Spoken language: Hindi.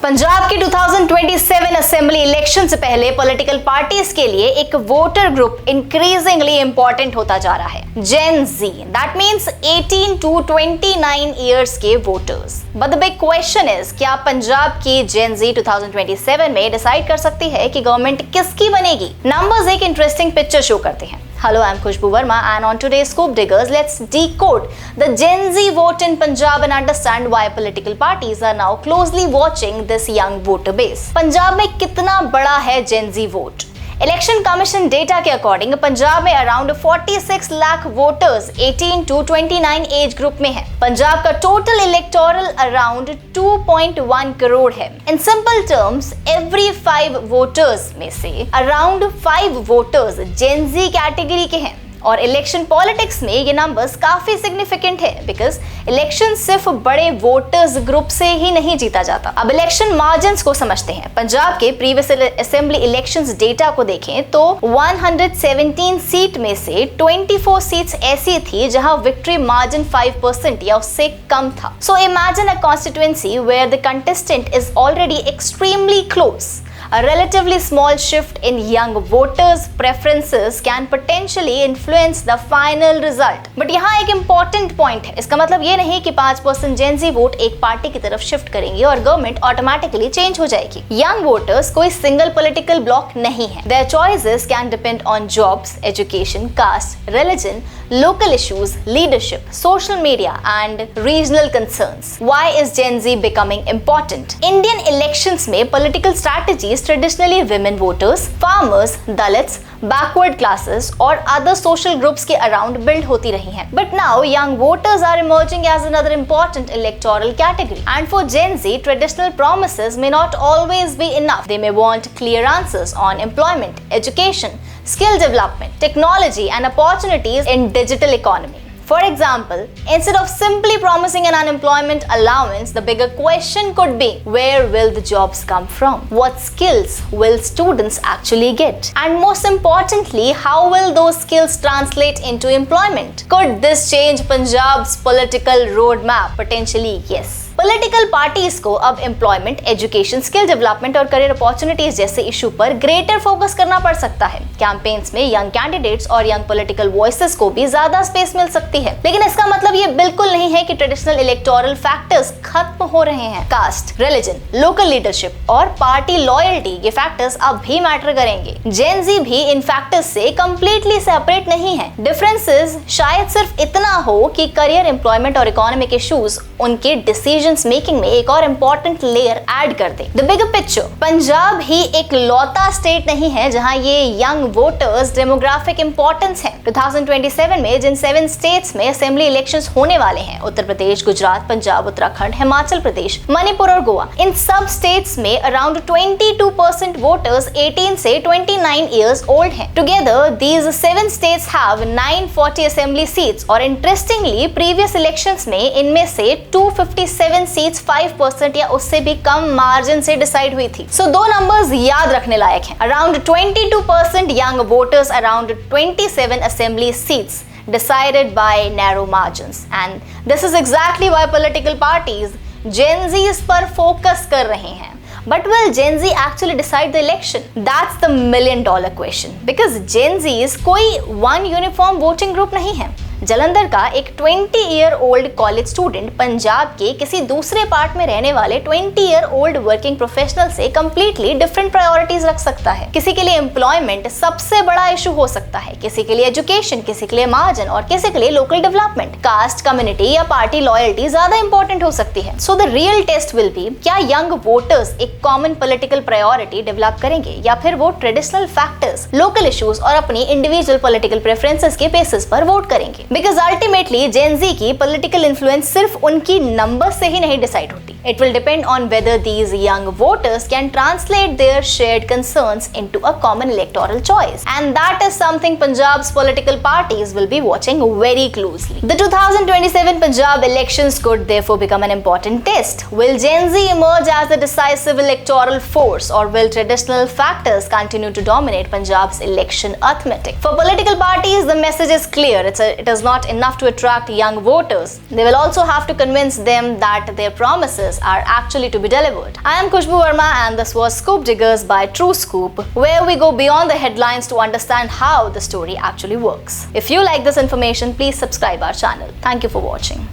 पंजाब के 2027 असेंबली इलेक्शन से पहले पॉलिटिकल पार्टीज के लिए एक वोटर ग्रुप इंक्रीजिंगली इंपॉर्टेंट होता जा रहा है, जेन जी। दैट मींस 18 to 29 इयर्स के voters. But the big question is, क्या पंजाब की जेन जी 2027 में डिसाइड कर सकती है कि गवर्नमेंट किसकी बनेगी? नंबर्स एक इंटरेस्टिंग पिक्चर शो करते हैं। Hello, I'm Khushbu Verma, and on today's Scoop Diggers, let's decode the Gen Z vote in Punjab and understand why political parties are now closely watching this young voter base. Punjab में कितना बड़ा है Gen Z vote? Election commission data के अकॉर्डिंग पंजाब में around 46 lakh voters 18 to 29 age group में है। पंजाब का टोटल इलेक्टोरल अराउंड 2.1 करोड़ है। In simple terms, every 5 voters में से अराउंड 5 वोटर्स जेन जी कैटेगरी के हैं। और इलेक्शन पॉलिटिक्स में ये नंबर्स काफी सिग्निफिकेंट है, बिकॉज इलेक्शन सिर्फ बड़े वोटर्स ग्रुप से ही नहीं जीता जाता। अब इलेक्शन मार्जिन्स को समझते हैं। पंजाब के प्रीवियस असेंबली इलेक्शंस डेटा को देखें तो 117 सीट में से 24 सीट्स ऐसी थी जहां विक्ट्री मार्जिन 5% या उससे कम था। So imagine a constituency where the contestant is already extremely close. A relatively small shift in young voters' preferences can potentially influence the final result. But यहाँ एक important point है। इसका मतलब ये नहीं कि 5% Gen Z वोट एक पार्टी की तरफ शिफ्ट करेंगे और गवर्नमेंट ऑटोमेटिकली चेंज हो जाएगी। यंग वोटर्स कोई सिंगल पॉलिटिकल ब्लॉक नहीं है। Their choices can depend on jobs, education, caste, religion, local issues, leadership, social media, and regional concerns. Why is Gen Z becoming important? Indian elections में political strategies traditionally women voters, farmers, Dalits, backward classes और other social groups के around build होती रही हैं. But now young voters are emerging as another important electoral category. And for Gen Z, traditional promises may not always be enough. They may want clear answers on employment, education, skill development, technology, and opportunities in digital economy. For example, instead of simply promising an unemployment allowance, the bigger question could be, where will the jobs come from? What skills will students actually get? And most importantly, how will those skills translate into employment? Could this change Punjab's political roadmap? Potentially, yes. Political parties को अब एम्प्लॉयमेंट, एजुकेशन, स्किल डेवलपमेंट और करियर अपॉर्चुनिटीज जैसे इशू पर ग्रेटर फोकस करना पड़ सकता है। कैंपेन्स में यंग कैंडिडेट्स और यंग पॉलिटिकल वॉइसेस को भी ज्यादा स्पेस मिल सकती है। लेकिन इसका मतलब ये बिल्कुल नहीं है कि ट्रेडिशनल इलेक्टोरल फैक्टर्स खत्म हो रहे हैं। कास्ट, रिलीजन, लोकल लीडरशिप और पार्टी लॉयल्टी, ये फैक्टर्स अब भी मैटर करेंगे। जेन जी भी इन फैक्टर्स से कंप्लीटली सेपरेट नहीं है। डिफरेंसेस शायद सिर्फ इतना हो कि करियर, एम्प्लॉयमेंट और इकोनॉमिक इश्यूज उनके डिसीजन मेकिंग में एक और इंपॉर्टेंट लेयर ऐड कर दे। द बिगर पिक्चर, पंजाब ही एक लौता स्टेट नहीं है जहां ये यंग वोटर्स डेमोग्राफिक इंपॉर्टेंस है। 2027 में जिन 7 स्टेट्स में असेंबली इलेक्शंस होने वाले हैं, उत्तर प्रदेश, गुजरात, पंजाब, उत्तराखंड, हिमाचल प्रदेश, मणिपुर और गोवा, इन सब स्टेट्स में अराउंड 22% वोटर्स 18 से 29 इयर्स ओल्ड हैं। Together these 7 states have 940 assembly seats और इंटरेस्टिंगली प्रीवियस इलेक्शंस में इनमें से 257 सीट्स 5% या उससे भी कम मार्जिन से डिसाइड हुई थी। सो दो नंबर्स याद रखने लायक हैं। Around 22% young voters, around 27 assembly seats decided by narrow margins, and this is exactly why political parties Gen Z's पर फोकस कर रहे हैं। But will Gen Z actually decide the election? That's the $1,000,000 question. Because Gen Z's कोई one uniform voting group नहीं है। जलंधर का एक 20 year old college student Punjab के किसी दूसरे पार्ट में रहने वाले 20 ईयर ओल्ड वर्किंग प्रोफेशनल से कंप्लीटली डिफरेंट प्रायोरिटीज रख सकता है। किसी के लिए एम्प्लॉयमेंट सबसे बड़ा इशू हो सकता है, किसी के लिए एजुकेशन, किसी के लिए मार्जिन और किसी के लिए लोकल डेवलपमेंट। कास्ट, कम्युनिटी या पार्टी लॉयल्टी ज्यादा इंपॉर्टेंट हो सकती है। So the real test will be, क्या यंग वोटर्स एक कॉमन पॉलिटिकल प्रायोरिटी डेवलप करेंगे या फिर वो ट्रेडिशनल फैक्टर्स, लोकल इश्यूज और अपनी इंडिविजुअल पॉलिटिकल प्रेफरेंसेस के बेसिस पर वोट करेंगे। बिकॉज अल्टीमेटली जेन जी की पॉलिटिकल इन्फ्लुएंस सिर्फ उनकी नंबर से ही नहीं डिसाइड होती। It will depend on whether these young voters can translate their shared concerns into a common electoral choice. And that is something Punjab's political parties will be watching very closely. The 2027 Punjab elections could therefore become an important test. Will Gen Z emerge as a decisive electoral force, or will traditional factors continue to dominate Punjab's election arithmetic? For political parties, the message is clear. It is not enough to attract young voters. They will also have to convince them that their promises are actually to be delivered. I am Khushbu Verma and this was Scoop Diggers by True Scoop, where we go beyond the headlines to understand how the story actually works. If you like this information, please subscribe our channel. Thank you for watching.